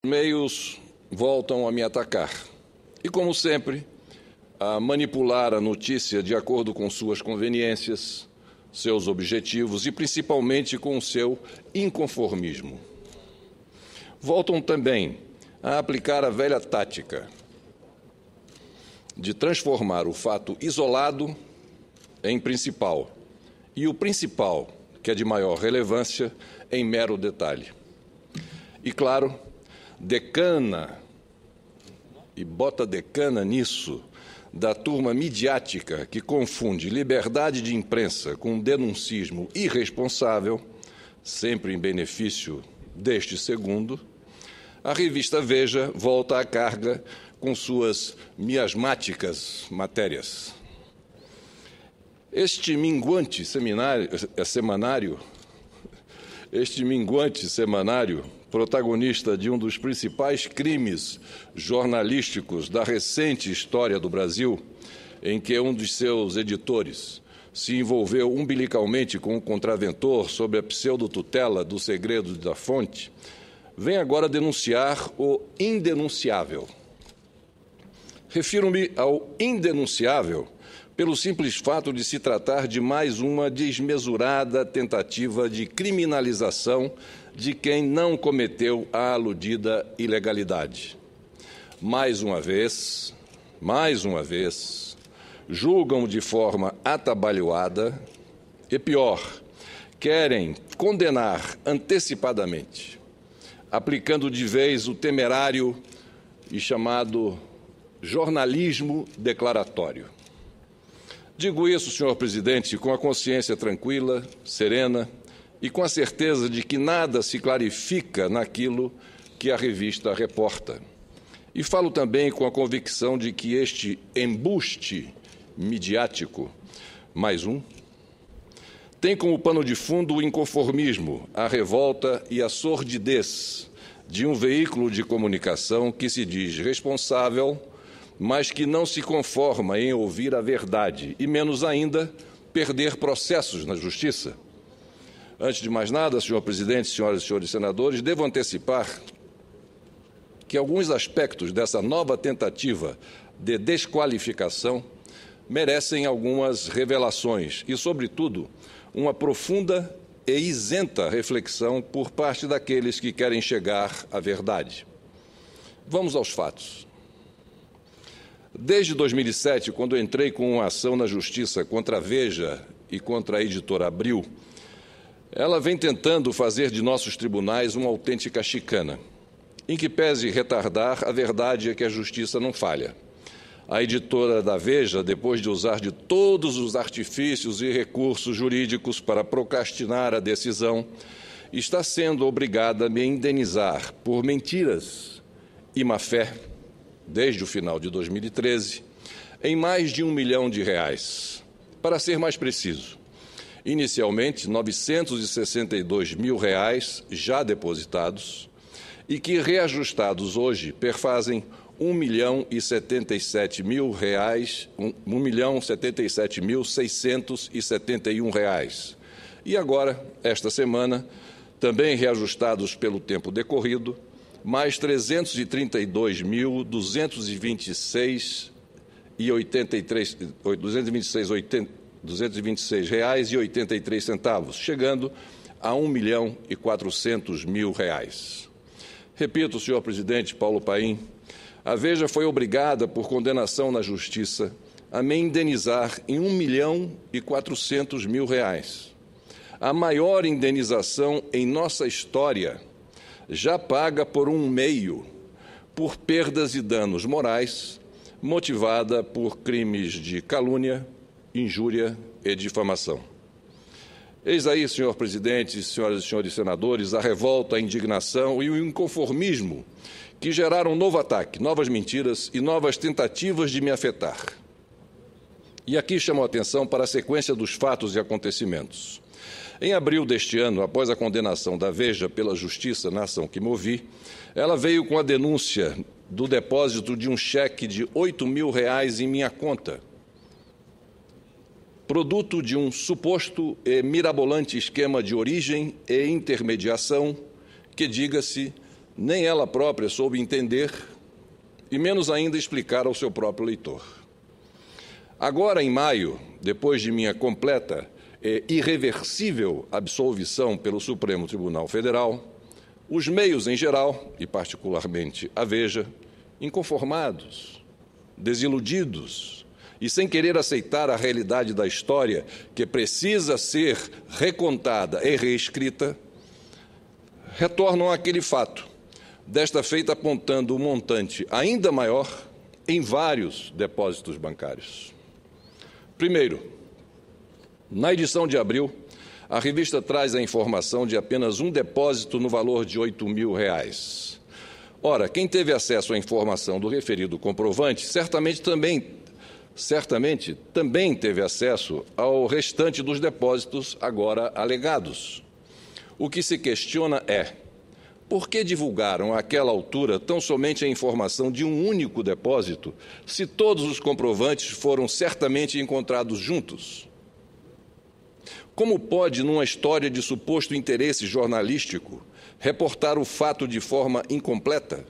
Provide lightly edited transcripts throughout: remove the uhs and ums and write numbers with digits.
Meios voltam a me atacar e, como sempre, a manipular a notícia de acordo com suas conveniências, seus objetivos e, principalmente, com o seu inconformismo. Voltam também a aplicar a velha tática de transformar o fato isolado em principal e o principal, que é de maior relevância, em mero detalhe. E, claro, decana, e bota decana nisso, da turma midiática que confunde liberdade de imprensa com denuncismo irresponsável, sempre em benefício deste segundo, a revista Veja volta à carga com suas miasmáticas matérias. Este minguante semanário, protagonista de um dos principais crimes jornalísticos da recente história do Brasil, em que um dos seus editores se envolveu umbilicalmente com um contraventor sob a pseudo-tutela do segredo da fonte, vem agora denunciar o indenunciável. Refiro-me ao indenunciável pelo simples fato de se tratar de mais uma desmesurada tentativa de criminalização de quem não cometeu a aludida ilegalidade. Mais uma vez, julgam de forma atabalhoada e, pior, querem condenar antecipadamente, aplicando de vez o temerário e chamado jornalismo declaratório. Digo isso, senhor presidente, com a consciência tranquila, serena e com a certeza de que nada se clarifica naquilo que a revista reporta. E falo também com a convicção de que este embuste midiático, mais um, tem como pano de fundo o inconformismo, a revolta e a sordidez de um veículo de comunicação que se diz responsável, mas que não se conforma em ouvir a verdade e, menos ainda, perder processos na Justiça. Antes de mais nada, senhor presidente, senhoras e senhores senadores, devo antecipar que alguns aspectos dessa nova tentativa de desqualificação merecem algumas revelações e, sobretudo, uma profunda e isenta reflexão por parte daqueles que querem chegar à verdade. Vamos aos fatos. Desde 2007, quando entrei com uma ação na Justiça contra a Veja e contra a editora Abril, ela vem tentando fazer de nossos tribunais uma autêntica chicana, em que pese retardar, a verdade é que a Justiça não falha. A editora da Veja, depois de usar de todos os artifícios e recursos jurídicos para procrastinar a decisão, está sendo obrigada a me indenizar por mentiras e má-fé, desde o final de 2013, em mais de R$1 milhão. Para ser mais preciso, inicialmente, R$ 962 mil já depositados e que, reajustados hoje, perfazem R$1.077.671. E agora, esta semana, também reajustados pelo tempo decorrido, mais R$ 226.226,83, chegando a R$ 1.400.000. Repito, senhor presidente Paulo Paim, a Veja foi obrigada, por condenação na Justiça, a me indenizar em R$ 1.400.000. A maior indenização em nossa história, já paga por um meio, por perdas e danos morais, motivada por crimes de calúnia, injúria e difamação. Eis aí, senhor presidente, senhoras e senhores senadores, a revolta, a indignação e o inconformismo que geraram um novo ataque, novas mentiras e novas tentativas de me afetar. E aqui chamo a atenção para a sequência dos fatos e acontecimentos. Em abril deste ano, após a condenação da Veja pela Justiça na ação que movi, ela veio com a denúncia do depósito de um cheque de R$ 8 mil em minha conta, produto de um suposto e mirabolante esquema de origem e intermediação que, diga-se, nem ela própria soube entender e menos ainda explicar ao seu próprio leitor. Agora, em maio, depois de minha completa e irreversível absolvição pelo Supremo Tribunal Federal, os meios em geral, e particularmente a Veja, inconformados, desiludidos e sem querer aceitar a realidade da história que precisa ser recontada e reescrita, retornam àquele fato, desta feita apontando um montante ainda maior em vários depósitos bancários. Primeiro, na edição de abril, a revista traz a informação de apenas um depósito no valor de R$ 8.000. Ora, quem teve acesso à informação do referido comprovante certamente também teve acesso ao restante dos depósitos agora alegados. O que se questiona é: por que divulgaram àquela altura tão somente a informação de um único depósito, se todos os comprovantes foram certamente encontrados juntos? Como pode, numa história de suposto interesse jornalístico, reportar o fato de forma incompleta?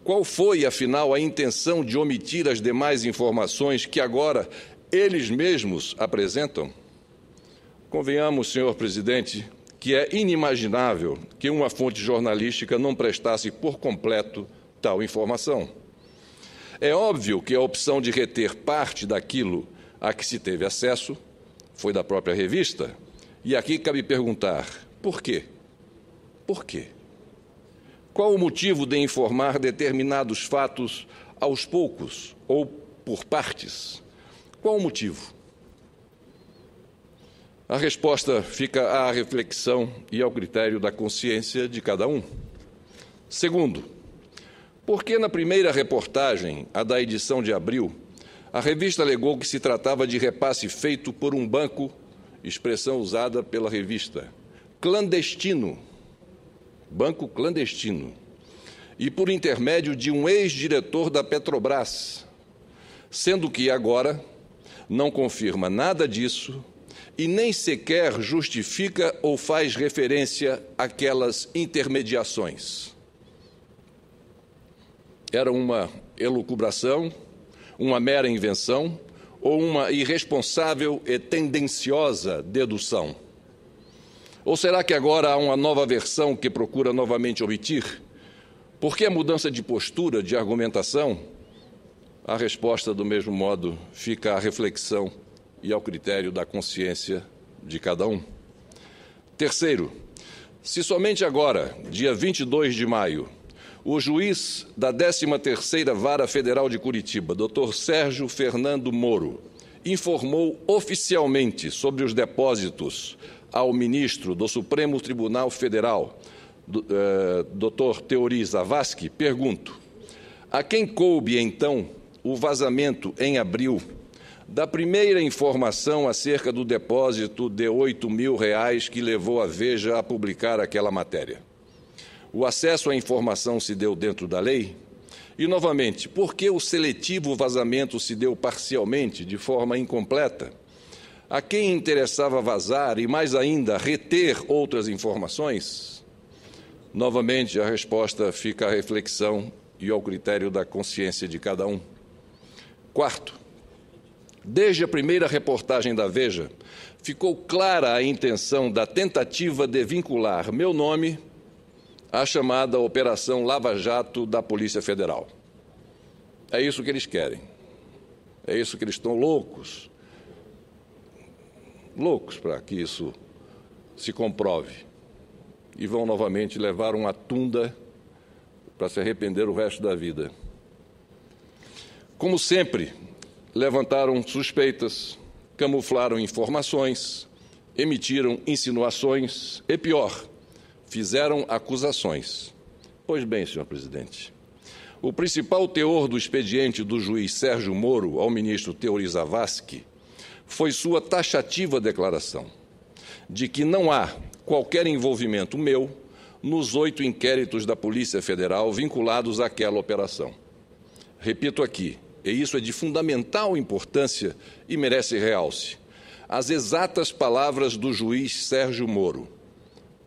Qual foi, afinal, a intenção de omitir as demais informações que agora eles mesmos apresentam? Convenhamos, senhor presidente, que é inimaginável que uma fonte jornalística não prestasse por completo tal informação. É óbvio que a opção de reter parte daquilo a que se teve acesso foi da própria revista, e aqui cabe perguntar: por quê? Por quê? Qual o motivo de informar determinados fatos aos poucos ou por partes? Qual o motivo? A resposta fica à reflexão e ao critério da consciência de cada um. Segundo, por que na primeira reportagem, a da edição de abril, a revista alegou que se tratava de repasse feito por um banco, expressão usada pela revista, clandestino, banco clandestino, e por intermédio de um ex-diretor da Petrobras, sendo que agora não confirma nada disso e nem sequer justifica ou faz referência àquelas intermediações? Era uma elucubração, uma mera invenção ou uma irresponsável e tendenciosa dedução? Ou será que agora há uma nova versão que procura novamente omitir? Por que a mudança de postura, de argumentação? A resposta, do mesmo modo, fica à reflexão e ao critério da consciência de cada um. Terceiro, se somente agora, dia 22 de maio, o juiz da 13ª Vara Federal de Curitiba, Dr. Sérgio Fernando Moro, informou oficialmente sobre os depósitos ao ministro do Supremo Tribunal Federal, Dr. Teori Zavascki, pergunto: a quem coube, então, o vazamento em abril da primeira informação acerca do depósito de R$ 8.000 que levou a Veja a publicar aquela matéria? O acesso à informação se deu dentro da lei? E, novamente, por que o seletivo vazamento se deu parcialmente, de forma incompleta? A quem interessava vazar e, mais ainda, reter outras informações? Novamente, a resposta fica à reflexão e ao critério da consciência de cada um. Quarto, desde a primeira reportagem da Veja, ficou clara a intenção da tentativa de vincular meu nome à chamada Operação Lava Jato da Polícia Federal. É isso que eles querem. É isso que eles estão loucos para que isso se comprove. E vão novamente levar uma tunda para se arrepender o resto da vida. Como sempre, levantaram suspeitas, camuflaram informações, emitiram insinuações e, pior, fizeram acusações. Pois bem, senhor presidente, o principal teor do expediente do juiz Sérgio Moro ao ministro Teori Zavascki foi sua taxativa declaração de que não há qualquer envolvimento meu nos 8 inquéritos da Polícia Federal vinculados àquela operação. Repito aqui, e isso é de fundamental importância e merece realce, as exatas palavras do juiz Sérgio Moro.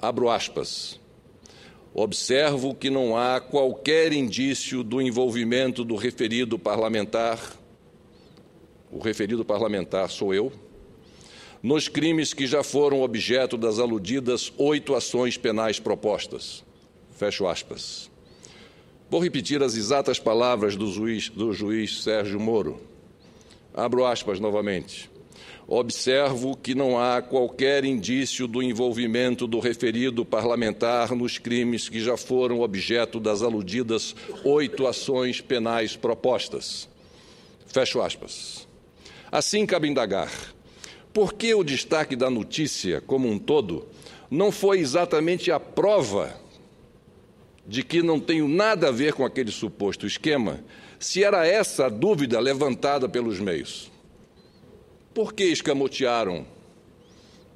Abro aspas. Observo que não há qualquer indício do envolvimento do referido parlamentar, o referido parlamentar sou eu, nos crimes que já foram objeto das aludidas 8 ações penais propostas. Fecho aspas. Vou repetir as exatas palavras do juiz Sérgio Moro. Abro aspas novamente. Observo que não há qualquer indício do envolvimento do referido parlamentar nos crimes que já foram objeto das aludidas 8 ações penais propostas. Fecho aspas. Assim, cabe indagar, por que o destaque da notícia como um todo não foi exatamente a prova de que não tenho nada a ver com aquele suposto esquema, se era essa a dúvida levantada pelos meios? Por que escamotearam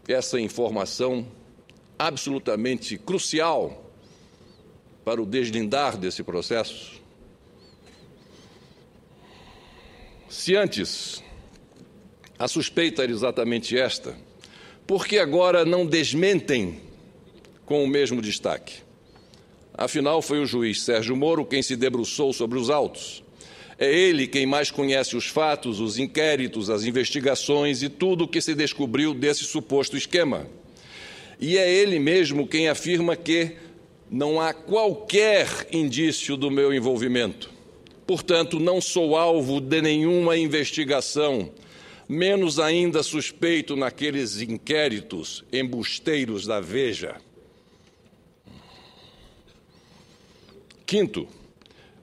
essa informação absolutamente crucial para o deslindar desse processo? Se antes a suspeita era exatamente esta, por que agora não desmentem com o mesmo destaque? Afinal, foi o juiz Sérgio Moro quem se debruçou sobre os autos. É ele quem mais conhece os fatos, os inquéritos, as investigações e tudo o que se descobriu desse suposto esquema. E é ele mesmo quem afirma que não há qualquer indício do meu envolvimento. Portanto, não sou alvo de nenhuma investigação, menos ainda suspeito naqueles inquéritos embusteiros da Veja. Quinto,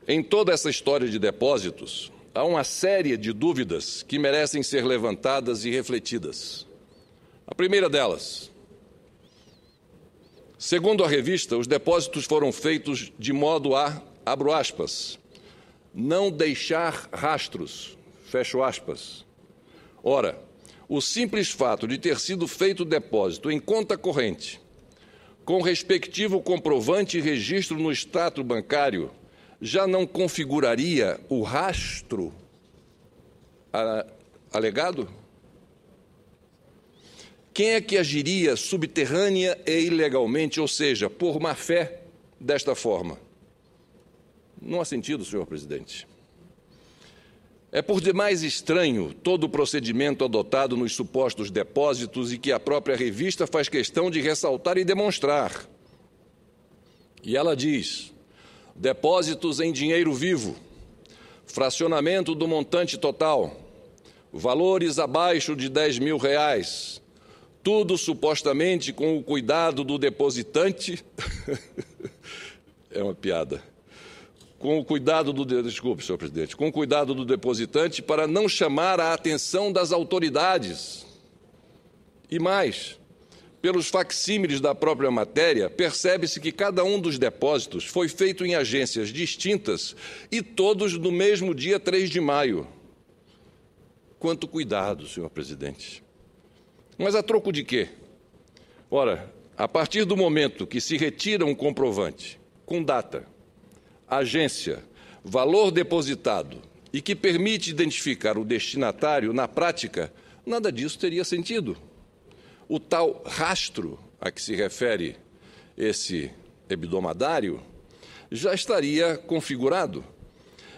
em toda essa história de depósitos, há uma série de dúvidas que merecem ser levantadas e refletidas. A primeira delas, segundo a revista, os depósitos foram feitos de modo a, abro aspas, não deixar rastros, fecho aspas. Ora, o simples fato de ter sido feito o depósito em conta corrente, com respectivo comprovante e registro no extrato bancário, já não configuraria o rastro alegado? Quem é que agiria subterrânea e ilegalmente, ou seja, por má-fé, desta forma? Não há sentido, senhor presidente. É por demais estranho todo o procedimento adotado nos supostos depósitos e que a própria revista faz questão de ressaltar e demonstrar. E ela diz: depósitos em dinheiro vivo, fracionamento do montante total, valores abaixo de R$10.000, tudo supostamente com o cuidado do depositante. É uma piada. Com o cuidado desculpe, senhor presidente, com o cuidado do depositante para não chamar a atenção das autoridades. E mais, pelos facsímiles da própria matéria, percebe-se que cada um dos depósitos foi feito em agências distintas e todos no mesmo dia 3 de maio. Quanto cuidado, senhor presidente. Mas a troco de quê? Ora, a partir do momento que se retira um comprovante com data, agência, valor depositado e que permite identificar o destinatário, na prática, nada disso teria sentido. O tal rastro a que se refere esse hebdomadário já estaria configurado.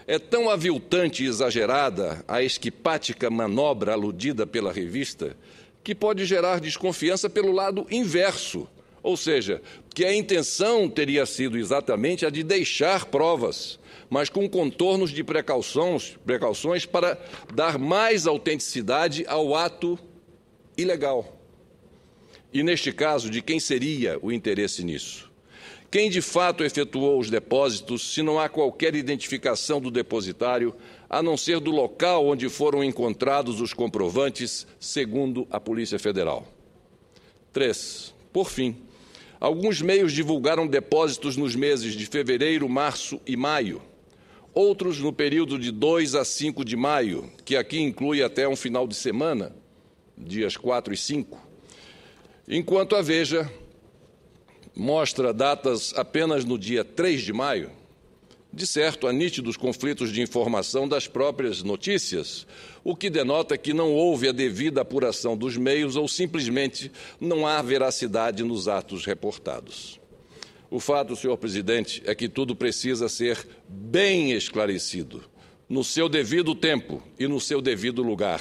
É tão aviltante e exagerada a esquipática manobra aludida pela revista que pode gerar desconfiança pelo lado inverso, ou seja, que a intenção teria sido exatamente a de deixar provas, mas com contornos de precauções para dar mais autenticidade ao ato ilegal. E, neste caso, de quem seria o interesse nisso? Quem de fato efetuou os depósitos, se não há qualquer identificação do depositário, a não ser do local onde foram encontrados os comprovantes, segundo a Polícia Federal? 3. Por fim, alguns meios divulgaram depósitos nos meses de fevereiro, março e maio, outros no período de 2 a 5 de maio, que aqui inclui até um final de semana, dias 4 e 5, enquanto a Veja mostra datas apenas no dia 3 de maio. De certo, há nítidos conflitos de informação das próprias notícias, o que denota que não houve a devida apuração dos meios ou simplesmente não há veracidade nos atos reportados. O fato, senhor presidente, é que tudo precisa ser bem esclarecido, no seu devido tempo e no seu devido lugar.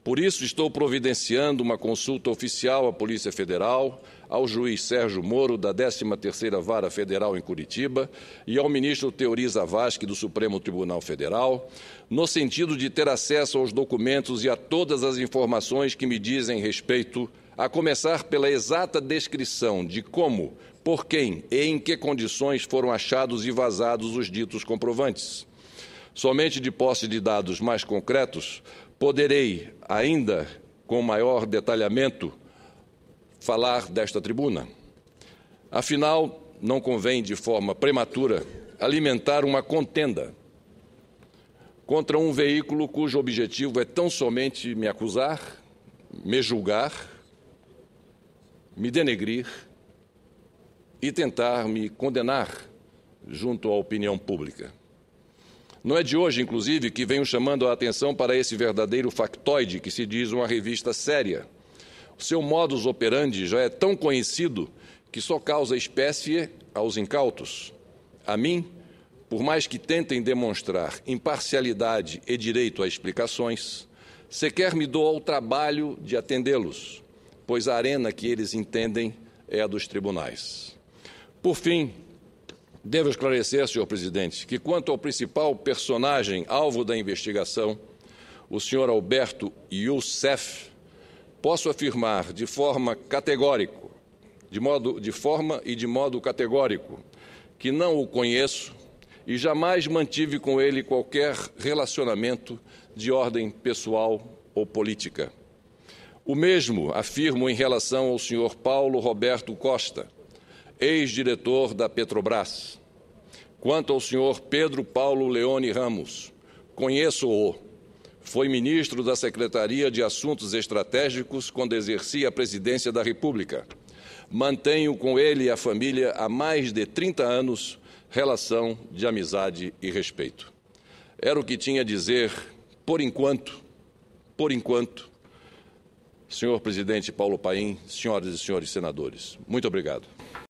Por isso, estou providenciando uma consulta oficial à Polícia Federal, ao juiz Sérgio Moro, da 13ª Vara Federal em Curitiba, e ao ministro Teori Zavascki, do Supremo Tribunal Federal, no sentido de ter acesso aos documentos e a todas as informações que me dizem respeito, a começar pela exata descrição de como, por quem e em que condições foram achados e vazados os ditos comprovantes. Somente de posse de dados mais concretos, poderei, ainda com maior detalhamento, falar desta tribuna. Afinal, não convém, de forma prematura, alimentar uma contenda contra um veículo cujo objetivo é tão somente me acusar, me julgar, me denegrir e tentar me condenar junto à opinião pública. Não é de hoje, inclusive, que venho chamando a atenção para esse verdadeiro factoide que se diz uma revista séria. O seu modus operandi já é tão conhecido que só causa espécie aos incautos. A mim, por mais que tentem demonstrar imparcialidade e direito a explicações, sequer me dou ao trabalho de atendê-los, pois a arena que eles entendem é a dos tribunais. Por fim, devo esclarecer, senhor presidente, que quanto ao principal personagem alvo da investigação, o senhor Alberto Youssef, posso afirmar de forma categórico, que não o conheço e jamais mantive com ele qualquer relacionamento de ordem pessoal ou política. O mesmo afirmo em relação ao senhor Paulo Roberto Costa, ex-diretor da Petrobras. Quanto ao senhor Pedro Paulo Leone Ramos, conheço-o. Foi ministro da Secretaria de Assuntos Estratégicos quando exercia a presidência da República. Mantenho com ele e a família há mais de 30 anos relação de amizade e respeito. Era o que tinha a dizer, por enquanto, senhor presidente Paulo Paim, senhoras e senhores senadores. Muito obrigado.